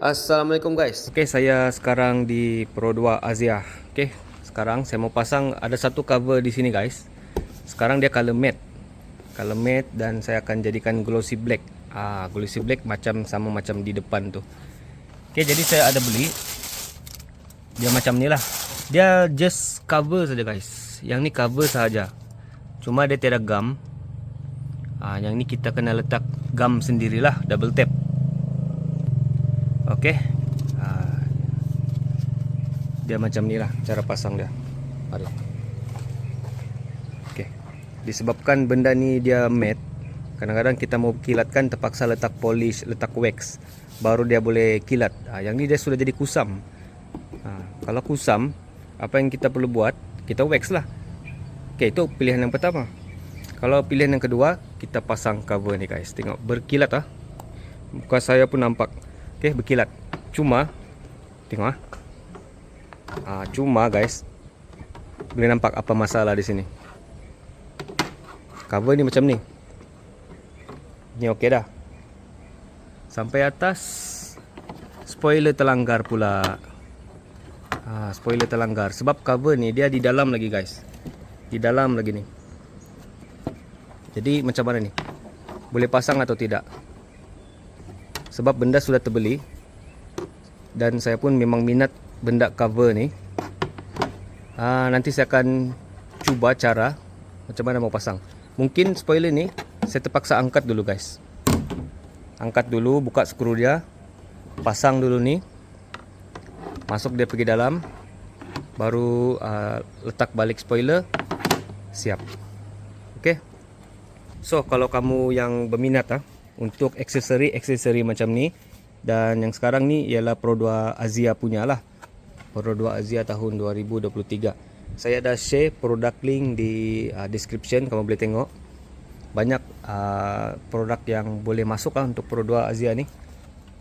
Assalamualaikum guys. Oke, saya sekarang di Pro 2 Asia. Oke, sekarang saya mau pasang ada satu cover di sini guys. Sekarang dia color matte. Color matte dan saya akan jadikan glossy black. Glossy black macam sama macam di depan tuh. Oke, jadi saya ada beli. Dia macam ni lah. Dia just cover saja guys. Yang ni cover saja. Cuma dia tiada gum. Yang ni kita kena letak gum sendirilah, double tap. Okey. Dia macam ni lah cara pasang dia. Ada. Okey. Disebabkan benda ni dia matte, kadang-kadang kita mau kilatkan terpaksa letak polish, letak wax, baru dia boleh kilat. Yang ni dia sudah jadi kusam. Kalau kusam, apa yang kita perlu buat? Kita wax lah. Okey, itu pilihan yang pertama. Kalau pilihan yang kedua, kita pasang cover ni guys. Tengok berkilat Muka saya pun nampak. Okey, berkilat. Cuma tengok cuma guys, boleh nampak apa masalah di sini. Cover ni macam ni. Ni okey dah. Sampai atas spoiler terlanggar pula. Spoiler terlanggar sebab cover ni dia di dalam lagi guys. Di dalam lagi ni. Jadi macam mana ni? Boleh pasang atau tidak? Sebab benda sudah terbeli dan saya pun memang minat benda cover ni. Nanti saya akan cuba cara macam mana mau pasang. Mungkin spoiler ni saya terpaksa angkat dulu guys. Angkat dulu, buka skru dia, pasang dulu ni, masuk dia pergi dalam, baru letak balik spoiler, siap. Okey. So kalau kamu yang berminat untuk aksesori macam ni, dan yang sekarang ni ialah Pro 2 Asia punya lah. Pro 2 Asia tahun 2023. Saya ada share produk link di description, kamu boleh tengok. Banyak produk yang boleh masuk untuk Pro 2 Asia ni.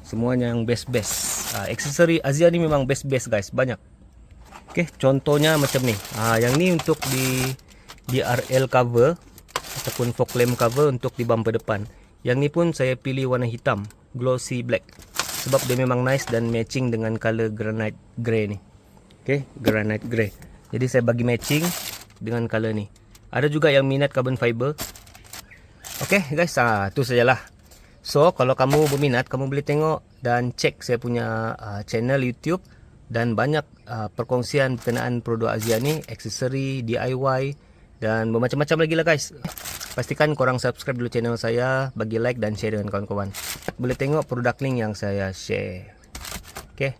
Semuanya yang best-best. Aksesori Asia ni memang best-best guys, banyak. Okey, contohnya macam ni. Yang ni untuk di RL cover ataupun fog lamp cover untuk di bumper depan. Yang ni pun saya pilih warna hitam, glossy black, sebab dia memang nice dan matching dengan color granite grey ni. Okey, granite grey. Jadi saya bagi matching dengan color ni. Ada juga yang minat carbon fiber. Okey guys, tu sajalah. So kalau kamu berminat, kamu boleh tengok dan cek saya punya channel YouTube, dan banyak perkongsian berkenaan Pro 2 Asia ni, aksesori, DIY dan bermacam-macam lagi lah guys. Pastikan korang subscribe dulu channel saya, bagi like dan share dengan kawan-kawan. Boleh tengok produk link yang saya share. Okay.